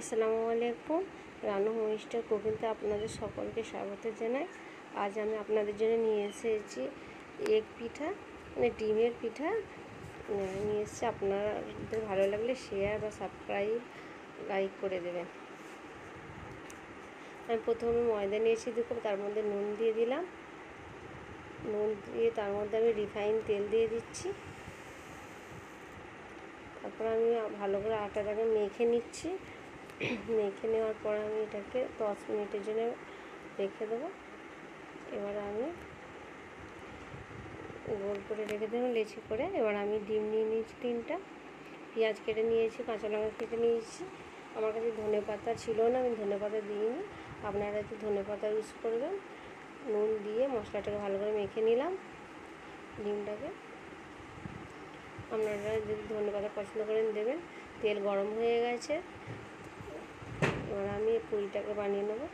আসসালামু আলাইকুম। রানু হোমস্টার কুকিংতে আপনাদের সকলকে স্বাগত জানাই। আজ আমি আপনাদের জন্য নিয়ে এসেছি এগ পিঠা, মানে ডিমের পিঠা নিয়ে এসেছি। আপনাদের ভালো লাগলে শেয়ার বা সাবস্ক্রাইব লাইক করে দেবেন। আমি প্রথমে ময়দা নিয়েছি, দেখুন তার মধ্যে নুন দিয়ে দিলাম। নুন দিয়ে তার মধ্যে আমি রিফাইন তেল দিয়ে দিচ্ছি। তারপর আমি ভালো করে আটাটাকে মেখে নিচ্ছি। মেখে নেওয়ার পর আমি এটাকে 10 মিনিটের জন্য রেখে দেবো। এবার আমি গোল করে রেখে দেবো, লেচি করে। এবার আমি ডিম নিয়ে নিয়েছি 3টা, পেঁয়াজ কেটে নিয়েছি, কাঁচা লঙ্কা কেটে নিয়েছি। আমার কাছে ধনেপাতা ছিল না, আমি ধনেপাতা দিইনি, আপনারা একটু ধনেপাতা ইউজ করবেন। নুন দিয়ে মশলাটাকে ভালো করে মেখে নিলাম। ডিমটাকে আপনারা যদি ধনেপাতা পছন্দ করেন দেবেন। তেল গরম হয়ে গেছে, এবার আমি পুরিটাকে বানিয়ে নেবো।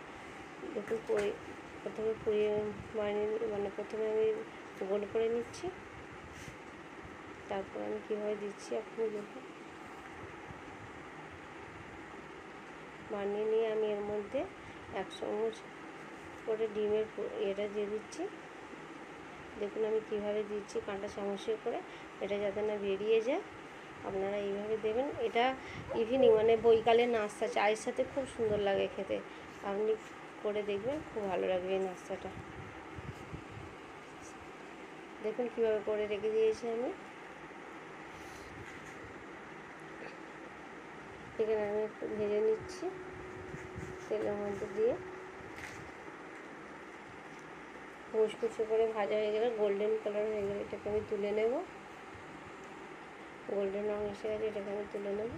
দেখুন প্রথমে পুরি প্রথমে আমি গোল করে নিচ্ছি, তারপর আমি কীভাবে দিচ্ছি আপনি দেখুন। বানিয়ে নিয়ে আমি এর মধ্যে 1 চামচ করে ডিমের এটা দিয়ে দিচ্ছি। দেখুন আমি কীভাবে দিচ্ছি, কাঁটা চামচে করে, এটা যাতে না বেরিয়ে যায়। আপনারা এইভাবে দেবেন। এটা ইভিনিং বৈকালের নাস্তা চায়ের সাথে খুব সুন্দর লাগে খেতে। আপনি করে দেখবেন, খুব ভালো লাগবে এই নাস্তাটা। দেখুন কীভাবে করে রেখে দিয়েছি আমি। এখানে আমি একটু ভেজে নিচ্ছি তেলের মধ্যে দিয়ে। মুচকুচে করে ভাজা হয়ে গেলে, গোল্ডেন কালার হয়ে গেলে এটাকে আমি তুলে নেব। গোল্ডেন রঙ এসে গেছে, এটাকে আমি তুলে নেব।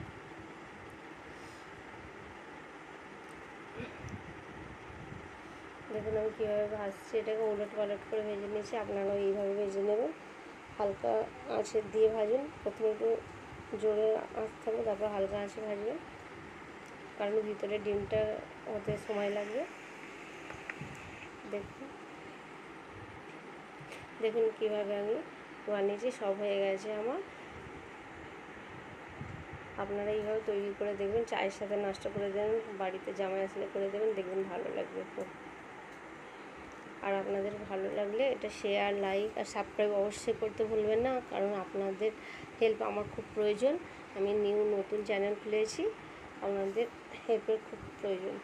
দেখুন আমি কীভাবে ভাজছি, এটাকে উলট পালট করে ভেজে নিয়েছি। আপনারাও এইভাবে ভেজে নেবেন, হালকা আঁচে দিয়ে ভাজুন। প্রথমে একটু জোরে আঁচ থাকবে, তারপর হালকা আঁচে ভাজবেন, কারণ ভিতরে ডিমটা হতে সময় লাগবে। দেখুন কীভাবে আমি বানিয়েছি, সব হয়ে গেছে আমার। আপনারা এইভাবে তৈরি করে দেখবেন, চায়ের সাথে নাস্তা করে দেবেন, বাড়িতে জামাই আসলে করে দেবেন, দেখবেন ভালো লাগবে খুব। আর আপনাদের ভালো লাগলে এটা শেয়ার, লাইক আর সাবস্ক্রাইব অবশ্যই করতে ভুলবেন না, কারণ আপনাদের হেল্প আমার খুব প্রয়োজন। আমি নতুন চ্যানেল খুলেছি, আপনাদের হেল্পের খুব প্রয়োজন।